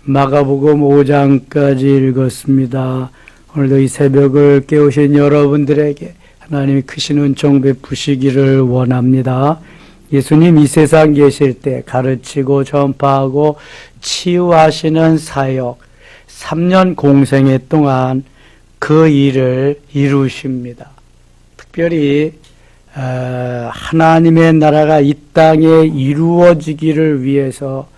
마가복음 5장까지 읽었습니다. 오늘도 이 새벽을 깨우신 여러분들에게 하나님이 크신 은총 베푸시기를 원합니다. 예수님 이 세상 계실 때 가르치고 전파하고 치유하시는 사역 3년 공생애 동안 그 일을 이루십니다. 특별히 하나님의 나라가 이 땅에 이루어지기를 위해서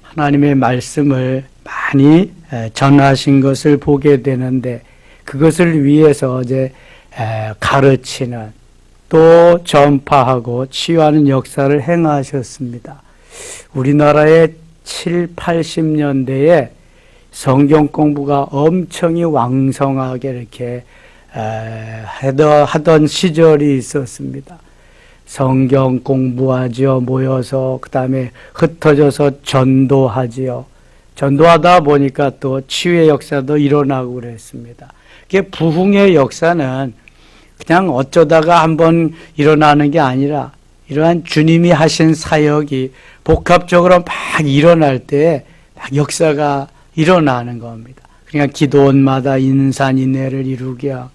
하나님의 말씀을 많이 전하신 것을 보게 되는데, 그것을 위해서 이제 가르치는 또 전파하고 치유하는 역사를 행하셨습니다. 우리나라의 7, 80년대에 성경 공부가 엄청히 왕성하게 이렇게 하던 시절이 있었습니다. 성경 공부하지요. 모여서 그 다음에 흩어져서 전도하지요. 전도하다 보니까 또 치유의 역사도 일어나고 그랬습니다. 부흥의 역사는 그냥 어쩌다가 한번 일어나는 게 아니라 이러한 주님이 하신 사역이 복합적으로 막 일어날 때 막 역사가 일어나는 겁니다. 그러니까 기도원마다 인산인해를 이루게 하고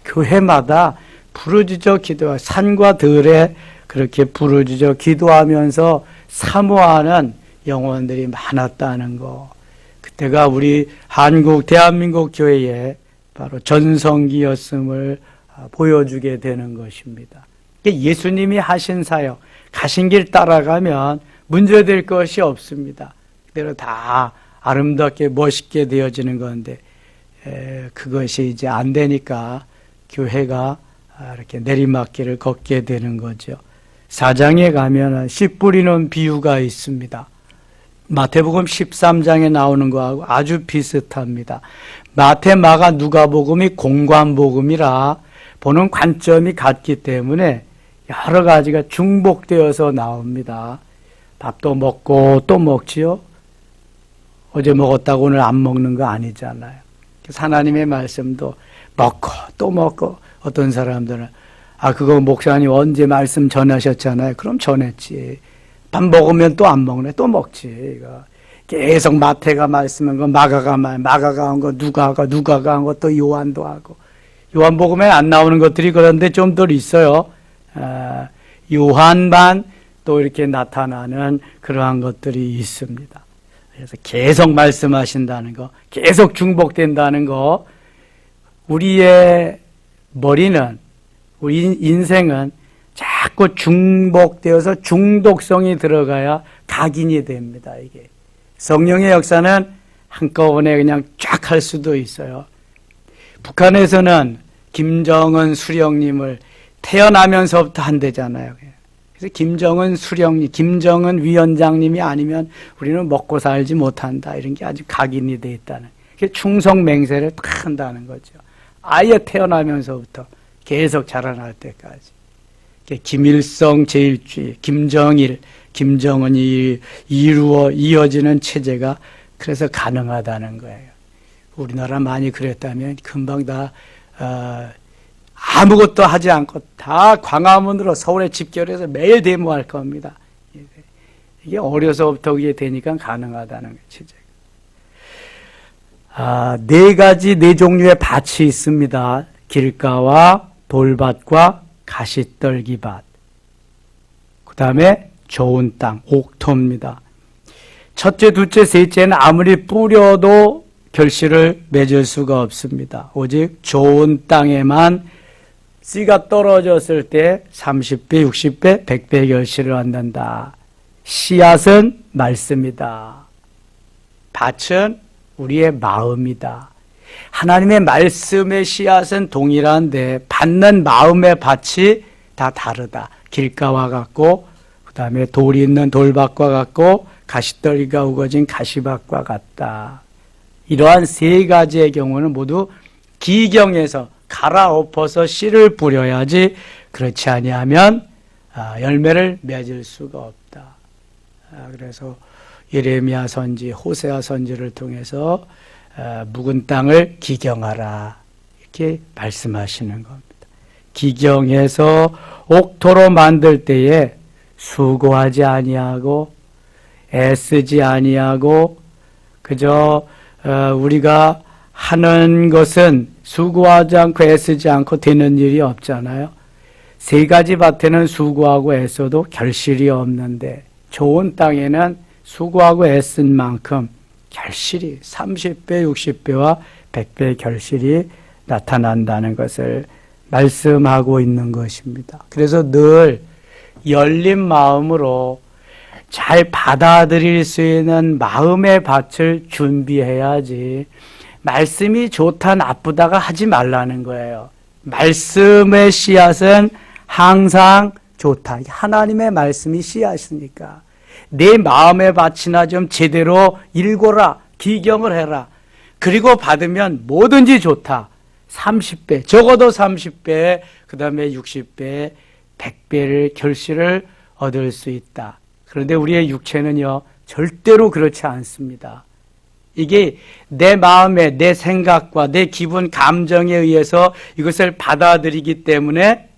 교회마다 부르짖어 기도하고 산과 들에 그렇게 부르짖어 기도하면서 사모하는 영혼들이 많았다는 거. 그때가 우리 한국 대한민국 교회의 바로 전성기였음을 보여주게 되는 것입니다. 예수님이 하신 사역, 가신 길 따라가면 문제될 것이 없습니다. 그대로 다 아름답게 멋있게 되어지는 건데 그것이 이제 안 되니까 교회가 이렇게 내리막길을 걷게 되는 거죠. 4장에 가면 씨 뿌리는 비유가 있습니다. 마태복음 13장에 나오는 거하고 아주 비슷합니다. 마태, 마가, 누가복음이 공관복음이라 보는 관점이 같기 때문에 여러 가지가 중복되어서 나옵니다. 밥도 먹고 또 먹지요. 어제 먹었다고 오늘 안 먹는 거 아니잖아요. 하나님의 말씀도 먹고 또 먹고, 어떤 사람들은 그거 목사님 언제 말씀 전하셨잖아요. 그럼 전했지. 밥 먹으면 또 안 먹네. 또 먹지. 이거 계속 마태가 말씀한 거, 마가가 한 거, 누가가 한 거, 또 요한도 하고. 요한복음에 안 나오는 것들이 그런데 좀 더 있어요. 요한만 또 이렇게 나타나는 그러한 것들이 있습니다. 그래서 계속 말씀하신다는 거, 계속 중복된다는 거, 우리의 머리는, 우리 인생은 자꾸 중복되어서 중독성이 들어가야 각인이 됩니다, 이게. 성령의 역사는 한꺼번에 그냥 쫙 할 수도 있어요. 북한에서는 김정은 수령님을 태어나면서부터 한대잖아요. 그래서 김정은 수령님, 김정은 위원장님이 아니면 우리는 먹고 살지 못한다. 이런 게 아주 각인이 돼 있다는. 충성 맹세를 다 한다는 거죠. 아예 태어나면서부터 계속 자라날 때까지. 김일성 제일주의, 김정일, 김정은이 이어지는 체제가 그래서 가능하다는 거예요. 우리나라 많이 그랬다면 금방 다 아무것도 하지 않고 다 광화문으로 서울에 집결해서 매일 데모할 겁니다. 이게 어려서부터 그게 되니까 가능하다는 거예요, 체제가. 네 종류의 밭이 있습니다. 길가와 돌밭과 가시떨기밭. 그 다음에 좋은 땅, 옥토입니다. 첫째, 둘째, 셋째는 아무리 뿌려도 결실을 맺을 수가 없습니다. 오직 좋은 땅에만 씨가 떨어졌을 때 30배, 60배, 100배 결실을 얻는다. 씨앗은 말씀이다. 밭은 우리의 마음이다. 하나님의 말씀의 씨앗은 동일한데 받는 마음의 밭이 다 다르다. 길가와 같고, 그 다음에 돌이 있는 돌밭과 같고, 가시떨기가 우거진 가시밭과 같다. 이러한 세 가지의 경우는 모두 기경에서 갈아엎어서 씨를 뿌려야지, 그렇지 아니하면 열매를 맺을 수가 없다. 그래서 예레미야 선지, 호세아 선지를 통해서 묵은 땅을 기경하라, 이렇게 말씀하시는 겁니다. 기경해서 옥토로 만들 때에 수고하지 아니하고 애쓰지 아니하고 그저 우리가 하는 것은 수고하지 않고 애쓰지 않고 되는 일이 없잖아요. 세 가지 밭에는 수고하고 애써도 결실이 없는데 좋은 땅에는 수고하고 애쓴 만큼 결실이 30배, 60배와 100배의 결실이 나타난다는 것을 말씀하고 있는 것입니다. 그래서 늘 열린 마음으로 잘 받아들일 수 있는 마음의 밭을 준비해야지 말씀이 좋다 나쁘다가 하지 말라는 거예요. 말씀의 씨앗은 항상 좋다. 하나님의 말씀이 씨앗이니까 내 마음의 밭이나 좀 제대로 읽어라. 기경을 해라. 그리고 받으면 뭐든지 좋다. 30배, 적어도 30배, 그 다음에 60배, 100배를 결실을 얻을 수 있다. 그런데 우리의 육체는요, 절대로 그렇지 않습니다. 이게 내 마음에, 내 생각과 내 기분, 감정에 의해서 이것을 받아들이기 때문에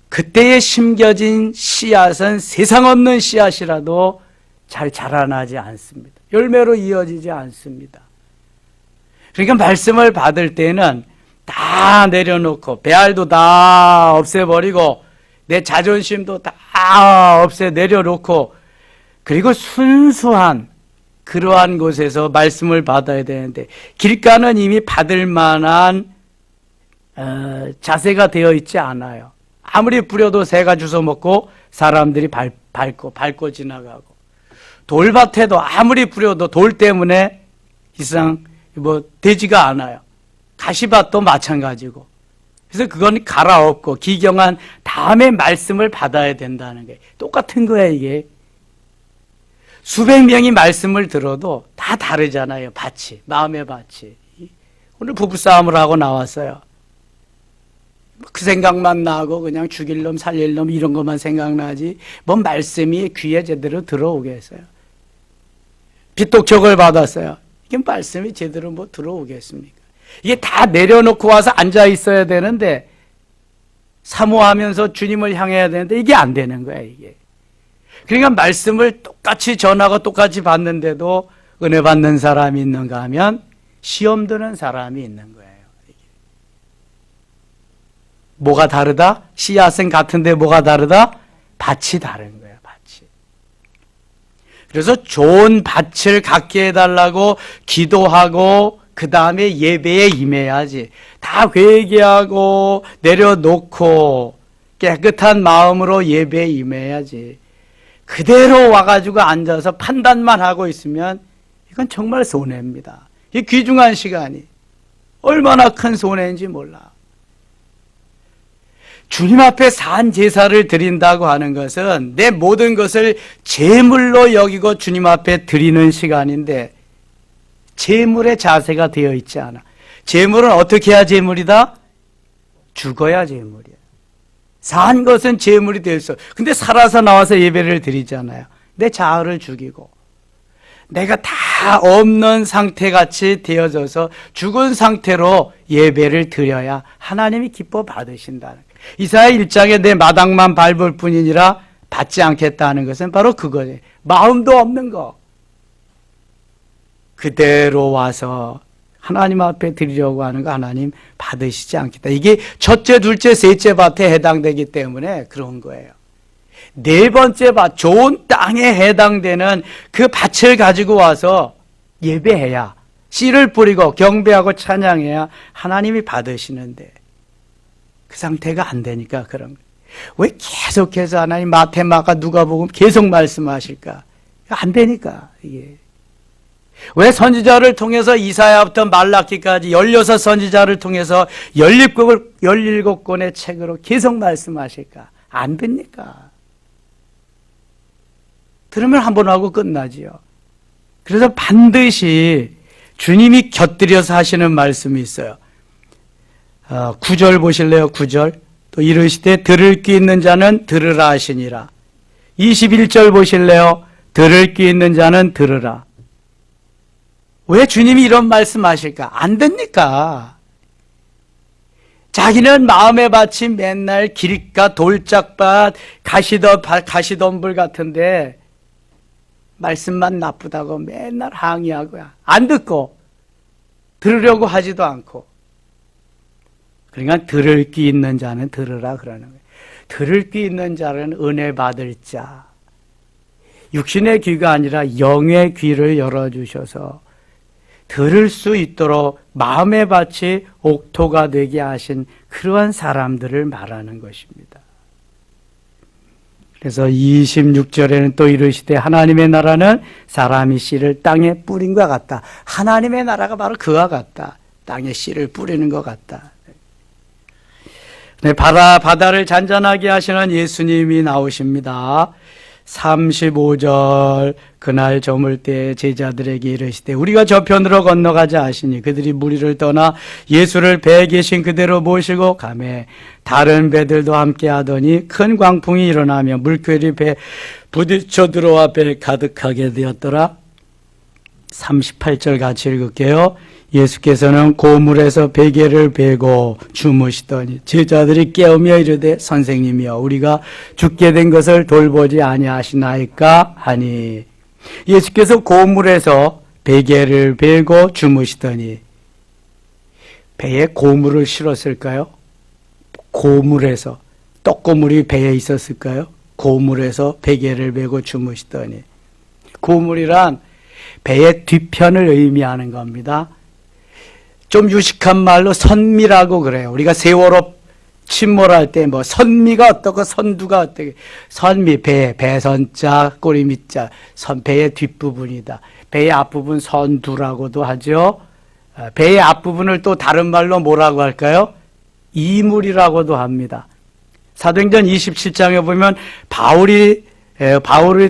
그때에 심겨진 씨앗은 세상 없는 씨앗이라도 잘 자라나지 않습니다. 열매로 이어지지 않습니다. 그러니까 말씀을 받을 때는 다 내려놓고 배알도 다 없애버리고 내 자존심도 다 내려놓고 그리고 순수한 그러한 곳에서 말씀을 받아야 되는데 길가는 이미 받을 만한 자세가 되어 있지 않아요. 아무리 뿌려도 새가 주워 먹고 사람들이 밟고 지나가고 돌밭에도 아무리 뿌려도 돌 때문에 이상 되지가 않아요. 가시밭도 마찬가지고. 그래서 그건 갈아엎고 기경한 다음에 말씀을 받아야 된다는 게 똑같은 거예요. 이게 수백 명이 말씀을 들어도 다 다르잖아요. 밭이, 마음의 밭이. 오늘 부부싸움을 하고 나왔어요. 그 생각만 나고 그냥 죽일 놈 살릴 놈 이런 것만 생각나지 뭔 말씀이 귀에 제대로 들어오겠어요. 빚독촉을 받았어요. 이게 말씀이 제대로 들어오겠습니까? 이게 다 내려놓고 와서 앉아 있어야 되는데 사모하면서 주님을 향해야 되는데 이게 안 되는 거야. 이게. 그러니까 말씀을 똑같이 전하고 똑같이 받는데도 은혜 받는 사람이 있는가 하면 시험 드는 사람이 있는 거예요. 뭐가 다르다? 씨앗은 같은데 뭐가 다르다? 밭이 다른 거예요. 밭이. 그래서 좋은 밭을 갖게 해달라고 기도하고 그 다음에 예배에 임해야지. 다 회개하고 내려놓고 깨끗한 마음으로 예배에 임해야지. 그대로 와가지고 앉아서 판단만 하고 있으면 이건 정말 손해입니다. 이 귀중한 시간이 얼마나 큰 손해인지 몰라. 주님 앞에 산 제사를 드린다고 하는 것은 내 모든 것을 제물로 여기고 주님 앞에 드리는 시간인데 제물의 자세가 되어 있지 않아. 제물은 어떻게 해야 제물이다? 죽어야 제물이야. 산 것은 제물이 될 수. 근데 살아서 나와서 예배를 드리잖아요. 내 자아를 죽이고 내가 다 없는 상태같이 되어져서 죽은 상태로 예배를 드려야 하나님이 기뻐 받으신다는 거예요. 이사야 1장에 내 마당만 밟을 뿐이니라 받지 않겠다는 것은 바로 그거예요. 마음도 없는 거. 그대로 와서 하나님 앞에 드리려고 하는 거 하나님 받으시지 않겠다. 이게 첫째, 둘째, 셋째 밭에 해당되기 때문에 그런 거예요. 네 번째 밭, 좋은 땅에 해당되는 그 밭을 가지고 와서 예배해야 씨를 뿌리고 경배하고 찬양해야 하나님이 받으시는데 그 상태가 안 되니까 그런 거예요. 왜 계속해서 하나님 마태, 마가, 누가복음 계속 말씀하실까? 안 되니까 이게. 왜 선지자를 통해서 이사야부터 말라기까지 16 선지자를 통해서 17권의 책으로 계속 말씀하실까? 안 됩니까? 들으면 한 번 하고 끝나지요. 그래서 반드시 주님이 곁들여서 하시는 말씀이 있어요. 9절 보실래요? 9절. 또 이르시되 들을 귀 있는 자는 들으라 하시니라. 21절 보실래요? 들을 귀 있는 자는 들으라. 왜 주님이 이런 말씀하실까? 안 됩니까? 자기는 마음의 밭이 맨날 길가, 돌짝밭, 가시덤불 같은데 말씀만 나쁘다고 맨날 항의하고 안 듣고 들으려고 하지도 않고. 그러니까 들을 귀 있는 자는 들으라 그러는 거예요. 들을 귀 있는 자는 은혜 받을 자. 육신의 귀가 아니라 영의 귀를 열어주셔서 들을 수 있도록 마음의 밭이 옥토가 되게 하신 그러한 사람들을 말하는 것입니다. 그래서 26절에는 또 이르시되 하나님의 나라는 사람이 씨를 땅에 뿌린 것 같다. 하나님의 나라가 바로 그와 같다. 땅에 씨를 뿌리는 것 같다. 네, 바다를 잔잔하게 하시는 예수님이 나오십니다. 35절 그날 저물 때 제자들에게 이르시되 우리가 저편으로 건너가자 하시니 그들이 무리를 떠나 예수를 배에 계신 그대로 모시고 가매 다른 배들도 함께 하더니 큰 광풍이 일어나며 물결이 배에 부딪혀 들어와 배에 가득하게 되었더라. 38절 같이 읽을게요. 예수께서는 고물에서 베개를 베고 주무시더니 제자들이 깨우며 이르되 선생님이여 우리가 죽게 된 것을 돌보지 아니하시나이까 하니 예수께서 고물에서 베개를 베고 주무시더니 배에 고물을 실었을까요? 고물에서 떡고물이 배에 있었을까요? 고물에서 베개를 베고 주무시더니 고물이란 배의 뒤편을 의미하는 겁니다. 좀 유식한 말로 선미라고 그래요. 우리가 세월호 침몰할 때 뭐 선미가 어떻고 선두가 어떻게 선미 배선자 꼬리미자 배의 뒷부분이다. 배의 앞부분 선두라고도 하죠. 배의 앞부분을 또 다른 말로 뭐라고 할까요? 이물이라고도 합니다. 사도행전 27장에 보면 바울이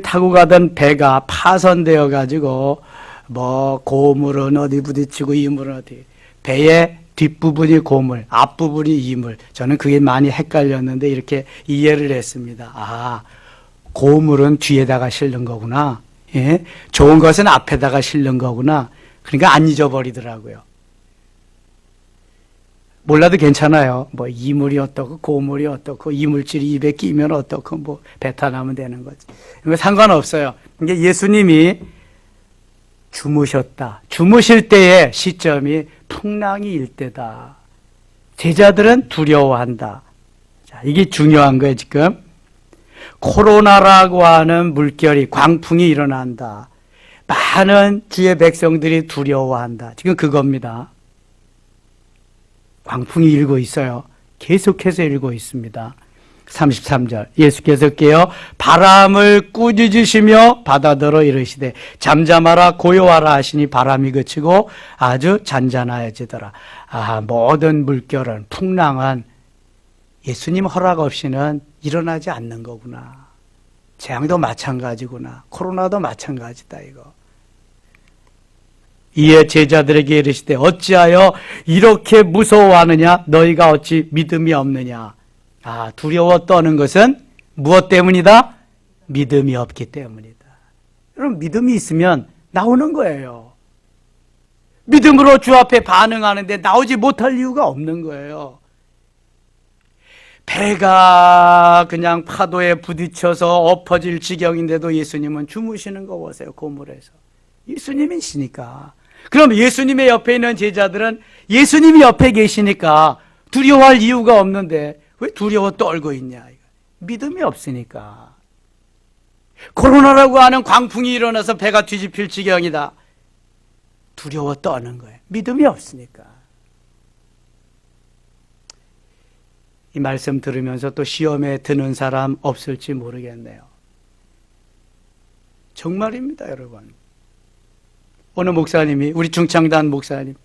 타고 가던 배가 파손되어 가지고 뭐 고물은 어디 부딪히고 이물은 어디 배의 뒷부분이 고물, 앞부분이 이물. 저는 그게 많이 헷갈렸는데 이렇게 이해를 했습니다. 아, 고물은 뒤에다가 실는 거구나. 예? 좋은 것은 앞에다가 실는 거구나. 그러니까 안 잊어버리더라고요. 몰라도 괜찮아요. 뭐 이물이 어떻고 고물이 어떻고 이물질이 입에 끼면 어떻고 뭐 배탈나면 되는 거지. 이거 상관없어요. 이게 예수님이 주무셨다. 주무실 때의 시점이 풍랑이 일 때다. 제자들은 두려워한다. 자, 이게 중요한 거예요, 지금. 코로나라고 하는 물결이, 광풍이 일어난다. 많은 주의 백성들이 두려워한다. 지금 그겁니다. 광풍이 일고 있어요. 계속해서 일고 있습니다. 33절 예수께서 깨어 바람을 꾸짖으시며 바다더러 이르시되 잠잠하라 고요하라 하시니 바람이 그치고 아주 잔잔하여지더라. 아, 모든 물결은 풍랑은 예수님 허락 없이는 일어나지 않는 거구나. 재앙도 마찬가지구나. 코로나도 마찬가지다 이거. 이에 제자들에게 이르시되 어찌하여 이렇게 무서워하느냐 너희가 어찌 믿음이 없느냐. 아, 두려워 떠는 것은 무엇 때문이다? 믿음이 없기 때문이다. 여러분 믿음이 있으면 나오는 거예요. 믿음으로 주 앞에 반응하는데 나오지 못할 이유가 없는 거예요. 배가 그냥 파도에 부딪혀서 엎어질 지경인데도 예수님은 주무시는 거 보세요. 고물에서. 예수님이시니까. 그럼 예수님의 옆에 있는 제자들은 예수님이 옆에 계시니까 두려워할 이유가 없는데 왜 두려워 떨고 있냐. 믿음이 없으니까. 코로나라고 하는 광풍이 일어나서 배가 뒤집힐 지경이다. 두려워 떠는 거예요. 믿음이 없으니까. 이 말씀 들으면서 또 시험에 드는 사람 없을지 모르겠네요. 정말입니다, 여러분. 어느 목사님이, 우리 중창단 목사님,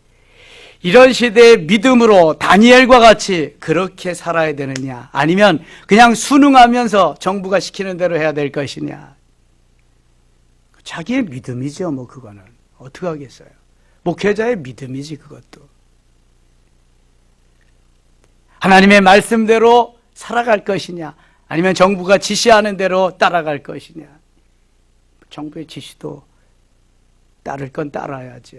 이런 시대에 믿음으로 다니엘과 같이 그렇게 살아야 되느냐, 아니면 그냥 순응하면서 정부가 시키는 대로 해야 될 것이냐. 자기의 믿음이죠, 뭐 그거는. 어떻게 하겠어요? 목회자의 믿음이지 그것도. 하나님의 말씀대로 살아갈 것이냐, 아니면 정부가 지시하는 대로 따라갈 것이냐. 정부의 지시도 따를 건 따라야죠.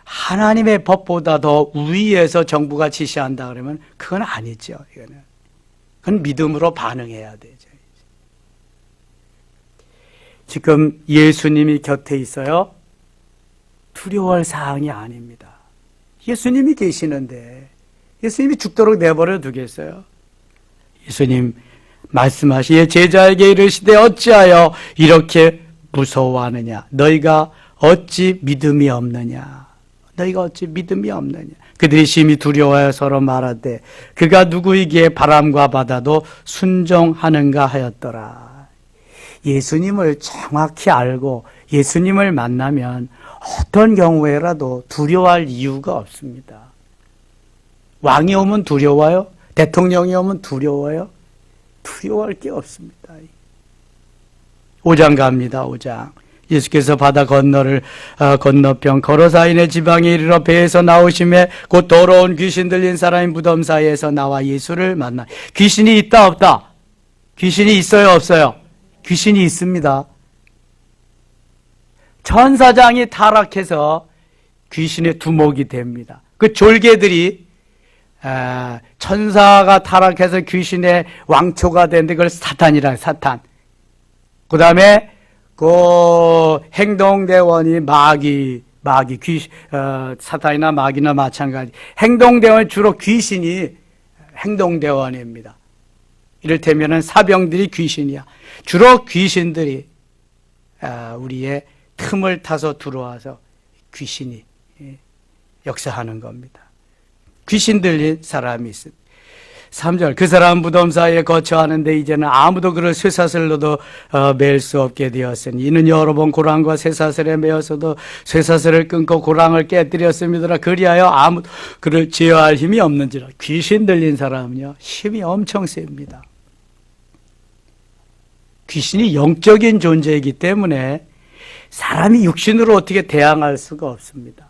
하나님의 법보다 더 위에서 정부가 지시한다 그러면 그건 아니죠. 이거는. 그건 믿음으로 반응해야 되죠. 지금 예수님이 곁에 있어요? 두려워할 사항이 아닙니다. 예수님이 계시는데 예수님이 죽도록 내버려 두겠어요? 예수님 말씀하시기에 제자에게 이르시되 어찌하여 이렇게 무서워하느냐? 너희가 어찌 믿음이 없느냐? 너희가 어찌 믿음이 없느냐? 그들이 심히 두려워하여 서로 말하되 그가 누구이기에 바람과 바다도 순종하는가 하였더라. 예수님을 정확히 알고 예수님을 만나면 어떤 경우에라도 두려워할 이유가 없습니다. 왕이 오면 두려워요? 대통령이 오면 두려워요? 두려워할 게 없습니다. 5장 갑니다. 5장. 예수께서 바다 건너편 거로사인의 지방에 이르러 배에서 나오심에 곧 더러운 귀신 들린 사람이 무덤 사이에서 나와 예수를 만나. 귀신이 있다 없다? 귀신이 있어요 없어요? 귀신이 있습니다. 천사장이 타락해서 귀신의 두목이 됩니다. 그 졸개들이 천사가 타락해서 귀신의 왕초가 되는데 그걸 사탄이라 사탄. 그 다음에 그 행동대원이 마귀 사탄이나 마귀나 마찬가지. 행동대원 주로 귀신이 행동대원입니다. 이를테면은 사병들이 귀신이야. 주로 귀신들이 우리의 틈을 타서 들어와서 귀신이 역사하는 겁니다. 귀신 들린 사람이 있습니다. 3절 그 사람 무덤 사이에 거처하는데 이제는 아무도 그를 쇠사슬로도 맬 수 없게 되었으니 이는 여러 번 고랑과 쇠사슬에 매어서도 쇠사슬을 끊고 고랑을 깨뜨렸습니다. 그리하여 아무도 그를 제어할 힘이 없는지라. 귀신 들린 사람은요 힘이 엄청 셉니다. 귀신이 영적인 존재이기 때문에 사람이 육신으로 어떻게 대항할 수가 없습니다.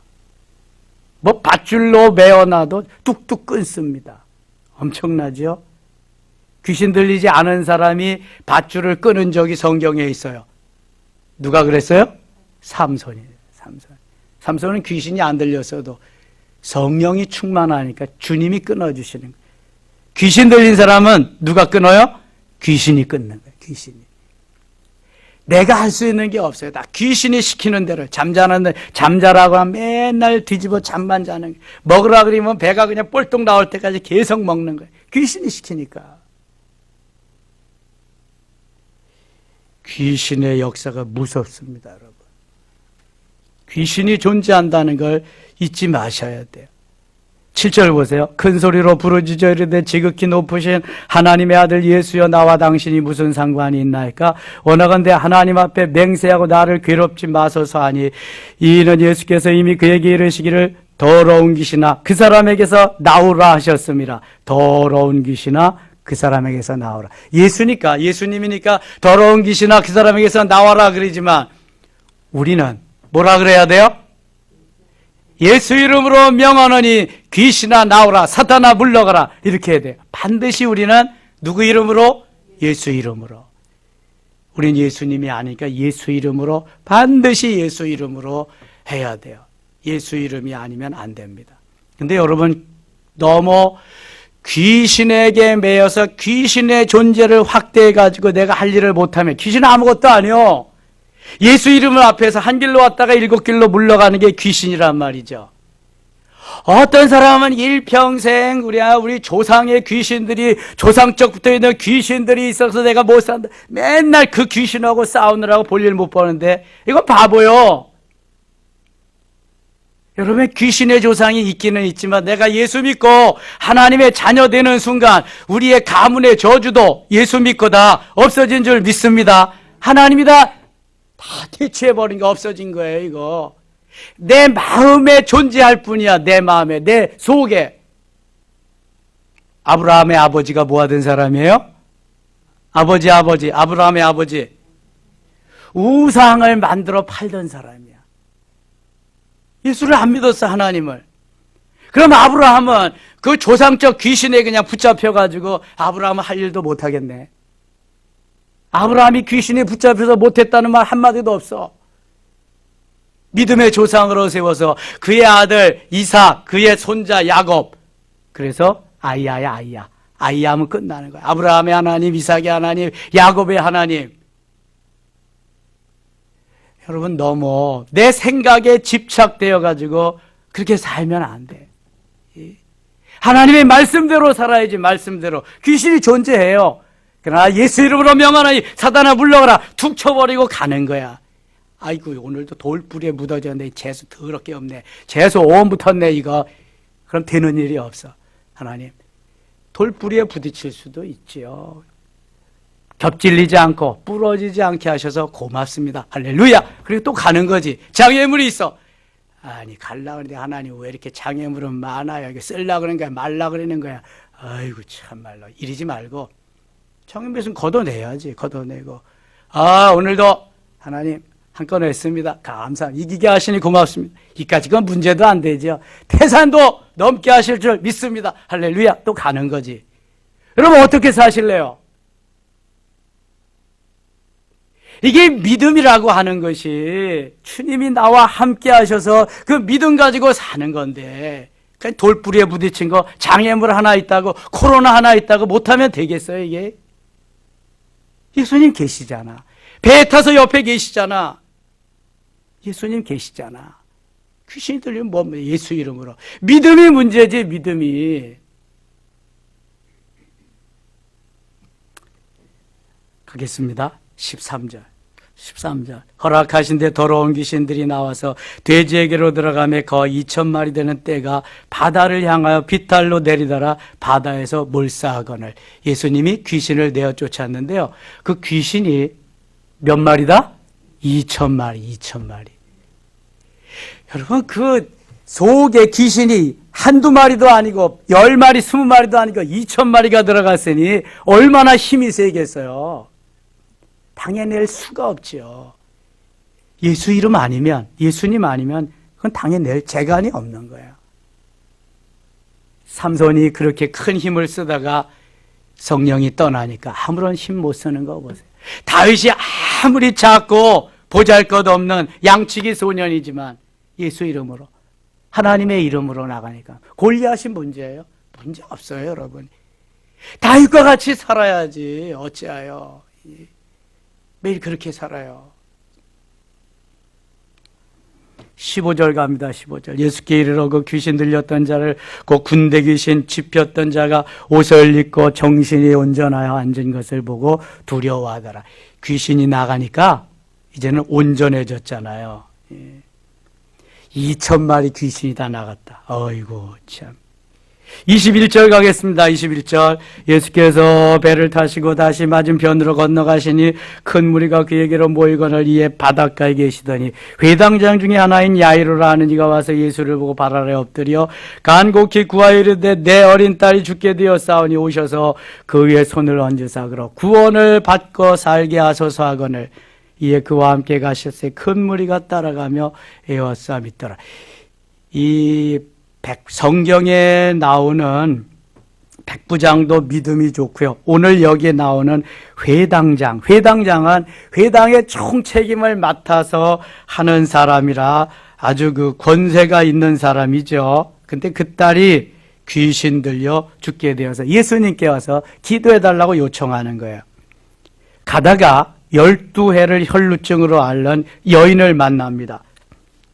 뭐 밧줄로 매어놔도 뚝뚝 끊습니다. 엄청나죠? 귀신 들리지 않은 사람이 밧줄을 끊은 적이 성경에 있어요. 누가 그랬어요? 삼손이에요. 삼손은 귀신이 안 들렸어도 성령이 충만하니까 주님이 끊어주시는 거예요. 귀신 들린 사람은 누가 끊어요? 귀신이 끊는 거예요. 귀신이. 내가 할 수 있는 게 없어요. 다 귀신이 시키는 대로 잠자라고 하면 맨날 뒤집어 잠만 자는 거예요. 먹으라 그러면 배가 그냥 꼴떡 나올 때까지 계속 먹는 거예요. 귀신이 시키니까. 귀신의 역사가 무섭습니다, 여러분. 귀신이 존재한다는 걸 잊지 마셔야 돼요. 7절 보세요. 큰 소리로 부르짖어 이르되 지극히 높으신 하나님의 아들 예수여 나와 당신이 무슨 상관이 있나이까? 원하건대 하나님 앞에 맹세하고 나를 괴롭지 마소서 하니 이는 예수께서 이미 그에게 이르시기를 더러운 귀신아 그 사람에게서 나오라 하셨습니다. 더러운 귀신아 그 사람에게서 나오라. 예수님이니까 더러운 귀신아 그 사람에게서 나와라 그러지만 우리는 뭐라 그래야 돼요? 예수 이름으로 명하노니 귀신아 나오라 사탄아 물러가라 이렇게 해야 돼요. 반드시 우리는 누구 이름으로? 예수 이름으로. 우린 예수님이 아니니까 예수 이름으로 반드시 예수 이름으로 해야 돼요. 예수 이름이 아니면 안 됩니다. 근데 여러분 너무 귀신에게 매여서 귀신의 존재를 확대해 가지고 내가 할 일을 못하면 귀신은 아무것도 아니요. 예수 이름을 앞에서 한 길로 왔다가 7길로 물러가는 게 귀신이란 말이죠. 어떤 사람은 일평생 우리 조상의 귀신들이 조상적부터 있는 귀신들이 있어서 내가 못 산다. 맨날 그 귀신하고 싸우느라고 볼일 못 보는데 이건 바보요. 여러분 귀신의 조상이 있기는 있지만 내가 예수 믿고 하나님의 자녀 되는 순간 우리의 가문의 저주도 예수 믿고 다 없어진 줄 믿습니다. 하나님이 다 퇴치해버린 게 없어진 거예요. 이거 내 마음에 존재할 뿐이야. 내 마음에 내 속에. 아브라함의 아버지가 뭐 하던 사람이에요? 아브라함의 아버지 우상을 만들어 팔던 사람이야. 예수를 안 믿었어. 하나님을. 그럼 아브라함은 그 조상적 귀신에 그냥 붙잡혀가지고 아브라함은 할 일도 못하겠네. 아브라함이 귀신에 붙잡혀서 못했다는 말 한마디도 없어. 믿음의 조상으로 세워서 그의 아들 이삭, 그의 손자 야곱. 그래서 아이야. 아이야 하면 끝나는 거야. 아브라함의 하나님, 이삭의 하나님, 야곱의 하나님. 여러분, 너무 내 생각에 집착되어 가지고 그렇게 살면 안 돼. 하나님의 말씀대로 살아야지. 말씀대로. 귀신이 존재해요. 그러나 예수 이름으로 명하나니 사단아 물러가라. 툭 쳐버리고 가는 거야. 아이고, 오늘도 돌뿌리에 묻어졌네. 재수 더럽게 없네. 재수 오온 붙었네 이거. 그럼 되는 일이 없어. 하나님, 돌뿌리에 부딪힐 수도 있지요. 겹질리지 않고 부러지지 않게 하셔서 고맙습니다. 할렐루야. 그리고 또 가는 거지. 장애물이 있어. 아니, 갈라 그러는데 하나님 왜 이렇게 장애물은 많아요? 이게 쓸라 그러는 거야? 말라 그러는 거야? 아이고, 참말로. 이러지 말고 장애물은 걷어내야지. 걷어내고, 아, 오늘도 하나님 한 건 했습니다. 감사합니다. 이기게 하시니 고맙습니다. 이까지 건 문제도 안 되죠. 태산도 넘게 하실 줄 믿습니다. 할렐루야. 또 가는 거지. 여러분, 어떻게 사실래요? 이게 믿음이라고 하는 것이 주님이 나와 함께 하셔서 그 믿음 가지고 사는 건데, 그러니까 돌뿌리에 부딪힌 거, 장애물 하나 있다고, 코로나 하나 있다고 못하면 되겠어요, 이게? 예수님 계시잖아. 배에 타서 옆에 계시잖아. 예수님 계시잖아. 귀신이 들리면 뭐 예수 이름으로. 믿음이 문제지, 믿음이. 가겠습니다. 13절. 허락하신 데 더러운 귀신들이 나와서 돼지에게로 들어가며 거의 2,000마리 되는 떼가 바다를 향하여 비탈로 내리더라. 바다에서 몰사하거늘. 예수님이 귀신을 내어 쫓았는데요. 그 귀신이 몇 마리다? 2,000마리. 여러분, 그 속에 귀신이 한두 마리도 아니고 10마리, 20마리도 아니고 2,000마리가 들어갔으니 얼마나 힘이 세겠어요. 당해낼 수가 없죠. 예수 이름 아니면, 예수님 아니면 그건 당해낼 재간이 없는 거예요. 삼손이 그렇게 큰 힘을 쓰다가 성령이 떠나니까 아무런 힘 못 쓰는 거 보세요. 다윗이 아무리 작고 보잘것없는 양치기 소년이지만 예수 이름으로, 하나님의 이름으로 나가니까 골리앗이 문제예요? 문제 없어요, 여러분. 다윗과 같이 살아야지. 어찌하여 매일 그렇게 살아요. 15절 갑니다. 15절. 예수께 이르러 그 귀신 들렸던 자를, 그 군대 귀신 집혔던 자가 옷을 입고 정신이 온전하여 앉은 것을 보고 두려워하더라. 귀신이 나가니까 이제는 온전해졌잖아요. 2,000마리 귀신이 다 나갔다. 어이구, 참. 21절 가겠습니다. 21절. 예수께서 배를 타시고 다시 맞은편으로 건너가시니 큰 무리가 그에게로 모이거늘 이에 바닷가에 계시더니 회당장 중에 하나인 야이로라 하는 이가 와서 예수를 보고 발 아래 엎드려 간곡히 구하여 이르되 내 어린 딸이 죽게 되었사오니 오셔서 그 위에 손을 얹으사 그러 구원을 받고 살게 하소서 하거늘 이에 그와 함께 가셨으니 큰 무리가 따라가며 에워싸 믿더라. 이 성경에 나오는 백부장도 믿음이 좋고요. 오늘 여기에 나오는 회당장은 회당의 총책임을 맡아서 하는 사람이라 아주 그 권세가 있는 사람이죠. 근데 그 딸이 귀신 들려 죽게 되어서 예수님께 와서 기도해달라고 요청하는 거예요. 가다가 12해를 혈루증으로 앓는 여인을 만납니다.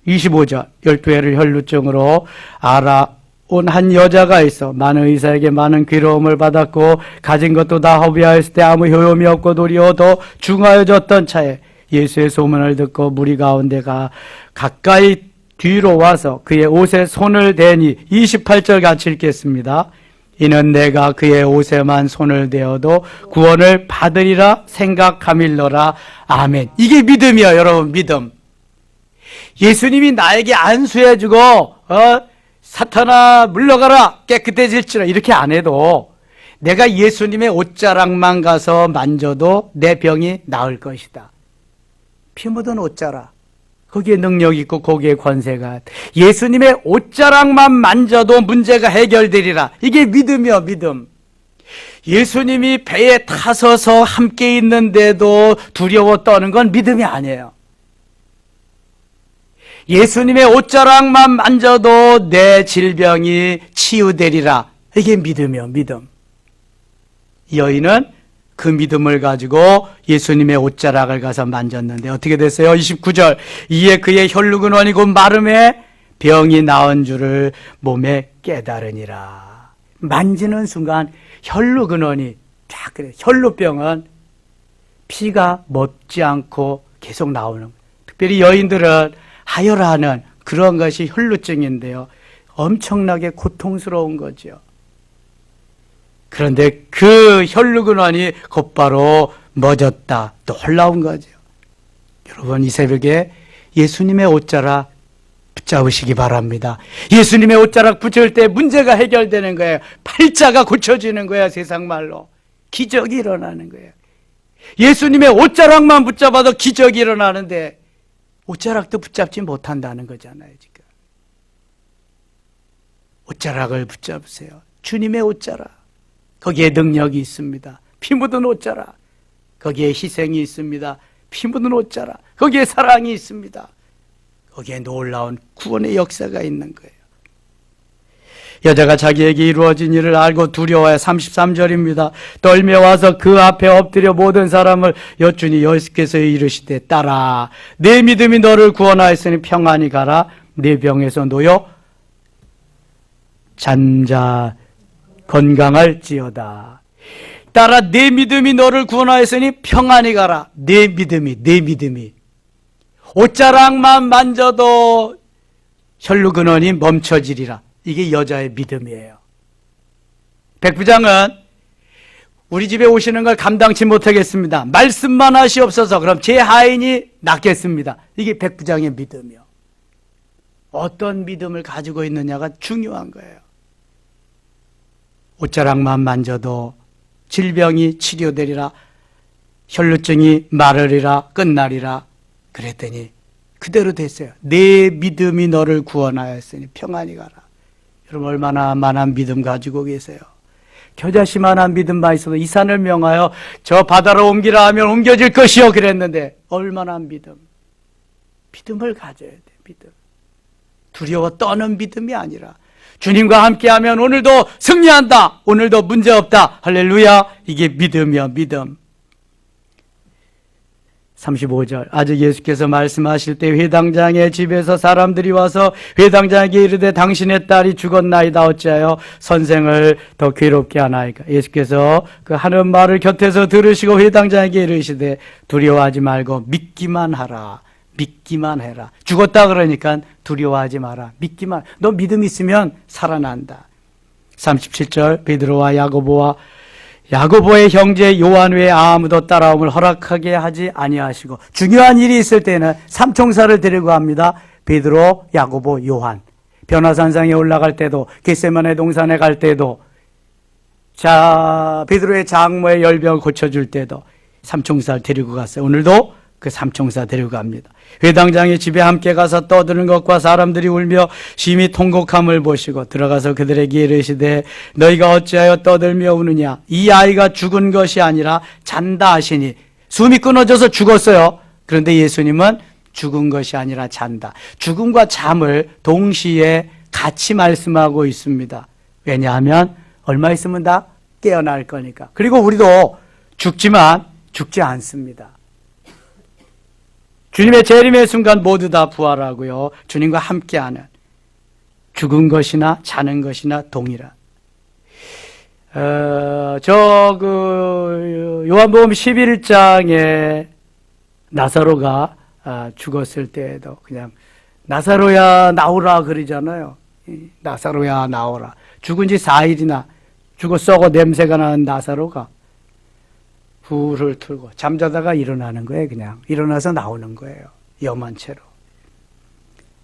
25절. 12해를 혈루증으로 알아온 한 여자가 있어 많은 의사에게 많은 괴로움을 받았고 가진 것도 다 허비하였을 때 아무 효용이 없고 도리어 더 중하여졌던 차에 예수의 소문을 듣고 무리 가운데가 가까이 뒤로 와서 그의 옷에 손을 대니 28절 같이 읽겠습니다. 이는 내가 그의 옷에만 손을 대어도 구원을 받으리라 생각함일러라. 아멘. 이게 믿음이에요, 여러분. 믿음. 예수님이 나에게 안수해주고 사탄아 물러가라 깨끗해질지라 이렇게 안 해도 내가 예수님의 옷자락만 가서 만져도 내 병이 나을 것이다. 피 묻은 옷자락, 거기에 능력 있고 거기에 권세가, 예수님의 옷자락만 만져도 문제가 해결되리라. 이게 믿음이요, 믿음. 예수님이 배에 타서서 함께 있는데도 두려워 떠는 건 믿음이 아니에요. 예수님의 옷자락만 만져도 내 질병이 치유되리라. 이게 믿음이요, 믿음. 여인은 그 믿음을 가지고 예수님의 옷자락을 가서 만졌는데 어떻게 됐어요? 29절. 이에 그의 혈루근원이 곧 마름에 병이 나은 줄을 몸에 깨달으니라. 만지는 순간 혈루근원이 쫙 그래. 혈루병은 피가 멎지 않고 계속 나오는 거예요. 특별히 여인들은 하혈하는 그런 것이 혈루증인데요. 엄청나게 고통스러운 거죠. 그런데 그 혈루근원이 곧바로 멎었다. 놀라운 거죠. 여러분, 이 새벽에 예수님의 옷자락 붙잡으시기 바랍니다. 예수님의 옷자락 붙일 때 문제가 해결되는 거예요. 팔자가 고쳐지는 거예요. 세상 말로. 기적이 일어나는 거예요. 예수님의 옷자락만 붙잡아도 기적이 일어나는데 옷자락도 붙잡지 못한다는 거잖아요. 지금 옷자락을 붙잡으세요. 주님의 옷자락. 거기에 능력이 있습니다. 피 묻은 옷자락. 거기에 희생이 있습니다. 피 묻은 옷자락. 거기에 사랑이 있습니다. 거기에 놀라운 구원의 역사가 있는 거예요. 여자가 자기에게 이루어진 일을 알고 두려워해 33절입니다. 떨며 와서 그 앞에 엎드려 모든 사람을 여쭈니 예수께서 이르시되 딸아 내 믿음이 너를 구원하였으니 평안히 가라. 내 병에서 놓여 잔자 건강할지어다. 딸아 내 믿음이 너를 구원하였으니 평안히 가라. 내 믿음이 옷자락만 만져도 혈루근원이 멈춰지리라. 이게 여자의 믿음이에요. 백부장은 우리 집에 오시는 걸 감당치 못하겠습니다. 말씀만 하시옵소서. 그럼 제 하인이 낫겠습니다. 이게 백부장의 믿음이요. 어떤 믿음을 가지고 있느냐가 중요한 거예요. 옷자락만 만져도 질병이 치료되리라. 혈루증이 마르리라. 끝나리라. 그랬더니 그대로 됐어요. 내 믿음이 너를 구원하였으니 평안히 가라. 여러분 얼마나 많은 믿음 가지고 계세요. 겨자씨만한 믿음만 있어도 이 산을 명하여 저 바다로 옮기라 하면 옮겨질 것이요 그랬는데 얼마나 믿음을 가져야 돼. 믿음. 두려워 떠는 믿음이 아니라 주님과 함께하면 오늘도 승리한다. 오늘도 문제없다. 할렐루야. 이게 믿음이야. 믿음. 35절. 아직 예수께서 말씀하실 때 회당장의 집에서 사람들이 와서 회당장에게 이르되 당신의 딸이 죽었나이다. 어찌하여 선생을 더 괴롭게 하나이까. 예수께서 그 하는 말을 곁에서 들으시고 회당장에게 이르시되 두려워하지 말고 믿기만 하라. 믿기만 해라. 죽었다 그러니까 두려워하지 마라. 믿기만. 너 믿음 있으면 살아난다. 37절. 베드로와 야고보의 형제 요한 외에 아무도 따라옴을 허락하게 하지 아니하시고 중요한 일이 있을 때는 삼총사를 데리고 갑니다. 베드로, 야고보, 요한. 변화산상에 올라갈 때도 겟세마네 동산에 갈 때도 베드로의 장모의 열병을 고쳐줄 때도 삼총사를 데리고 갔어요. 오늘도 그 삼총사 데리고 갑니다. 회당장의 집에 함께 가서 떠드는 것과 사람들이 울며 심히 통곡함을 보시고 들어가서 그들에게 이르시되 너희가 어찌하여 떠들며 우느냐. 이 아이가 죽은 것이 아니라 잔다 하시니 숨이 끊어져서 죽었어요. 그런데 예수님은 죽은 것이 아니라 잔다. 죽음과 잠을 동시에 같이 말씀하고 있습니다. 왜냐하면 얼마 있으면 다 깨어날 거니까. 그리고 우리도 죽지만 죽지 않습니다. 주님의 재림의 순간 모두 다 부활하고요. 주님과 함께하는 죽은 것이나 자는 것이나 동일한. 요한복음 11장에 나사로가 죽었을 때에도 그냥 나사로야 나오라 그러잖아요. 나사로야 나오라. 죽은 지 4일이나 죽어 썩어 냄새가 나는 나사로가 불을 틀고 잠자다가 일어나는 거예요. 그냥 일어나서 나오는 거예요. 염한 채로.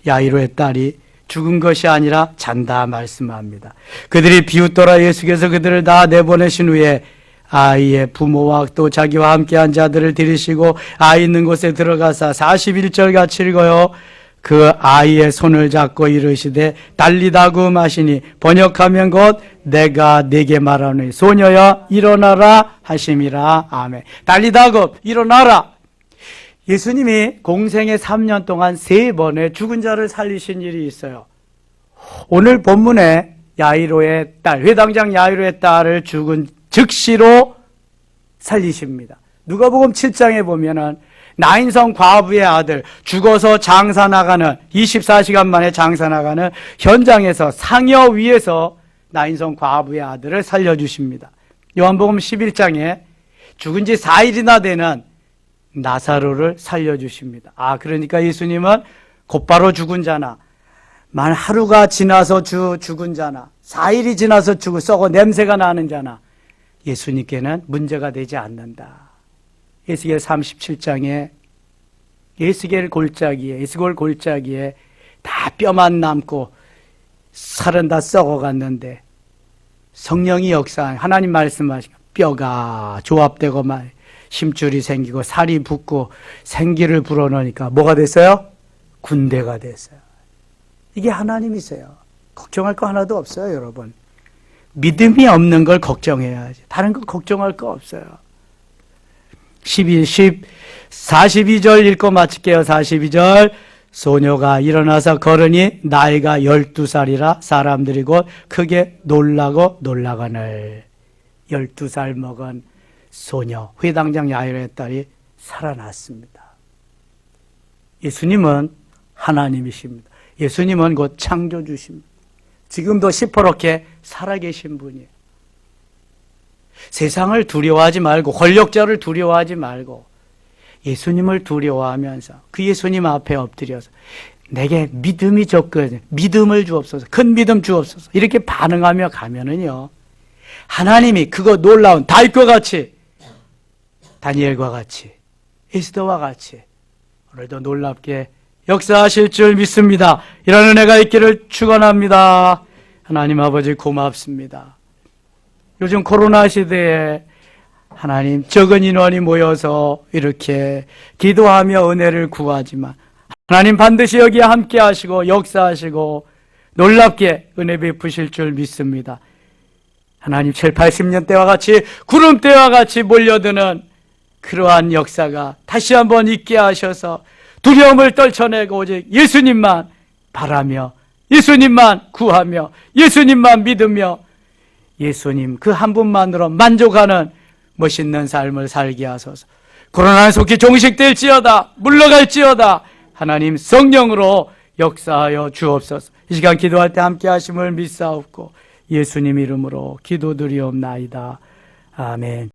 야이로의 딸이 죽은 것이 아니라 잔다 말씀합니다. 그들이 비웃더라. 예수께서 그들을 다 내보내신 후에 아이의 부모와 또 자기와 함께한 자들을 들이시고 아이 있는 곳에 들어가사 41절 같이 읽어요. 그 아이의 손을 잡고 이르시되 달리다구 마시니 번역하면 곧 내가 네게 말하노니 소녀야 일어나라 하심이라. 아멘. 달리다구 일어나라. 예수님이 공생의 3년 동안 3번의 죽은 자를 살리신 일이 있어요. 오늘 본문에 야이로의 딸, 회당장 야이로의 딸을 죽은 즉시로 살리십니다. 누가복음 7장에 보면은 나인성 과부의 아들, 죽어서 장사 나가는 24시간 만에 장사 나가는 현장에서 상여 위에서 나인성 과부의 아들을 살려주십니다. 요한복음 11장에 죽은 지 4일이나 되는 나사로를 살려주십니다. 그러니까 예수님은 곧바로 죽은 자나, 만 하루가 지나서 죽은 자나, 4일이 지나서 썩어 냄새가 나는 자나 예수님께는 문제가 되지 않는다. 에스겔 37장에 에스겔 골짜기에 다 뼈만 남고 살은 다 썩어갔는데 성령이 역사한 하나님 말씀하신 뼈가 조합되고 심줄이 생기고 살이 붙고 생기를 불어넣으니까 뭐가 됐어요? 군대가 됐어요. 이게 하나님이세요. 걱정할 거 하나도 없어요, 여러분. 믿음이 없는 걸 걱정해야지. 다른 거 걱정할 거 없어요. 42절 읽고 마칠게요. 42절. 소녀가 일어나서 걸으니 나이가 12살이라 사람들이 곧 크게 놀라고 놀라거늘. 12살 먹은 소녀, 회당장 야이로의 딸이 살아났습니다. 예수님은 하나님이십니다. 예수님은 곧 창조주십니다. 지금도 시퍼렇게 살아계신 분이에요. 세상을 두려워하지 말고 권력자를 두려워하지 말고 예수님을 두려워하면서 그 예수님 앞에 엎드려서 내게 믿음이 줬거든요. 믿음을 주옵소서. 큰 믿음 주옵소서. 이렇게 반응하며 가면은요, 하나님이 그거 놀라운 다윗과 같이, 다니엘과 같이, 에스더와 같이 오늘도 놀랍게 역사하실 줄 믿습니다. 이런 은혜가 있기를 축원합니다. 하나님 아버지 고맙습니다. 요즘 코로나 시대에 하나님 적은 인원이 모여서 이렇게 기도하며 은혜를 구하지만 하나님 반드시 여기에 함께 하시고 역사하시고 놀랍게 은혜 베푸실 줄 믿습니다. 하나님 7, 80년 때와 같이 구름 때와 같이 몰려드는 그러한 역사가 다시 한번 있게 하셔서 두려움을 떨쳐내고 오직 예수님만 바라며 예수님만 구하며 예수님만 믿으며 예수님 그 한 분만으로 만족하는 멋있는 삶을 살게 하소서. 코로나는 속히 종식될지어다 물러갈지어다 하나님 성령으로 역사하여 주옵소서. 이 시간 기도할 때 함께 하심을 믿사옵고 예수님 이름으로 기도드리옵나이다. 아멘.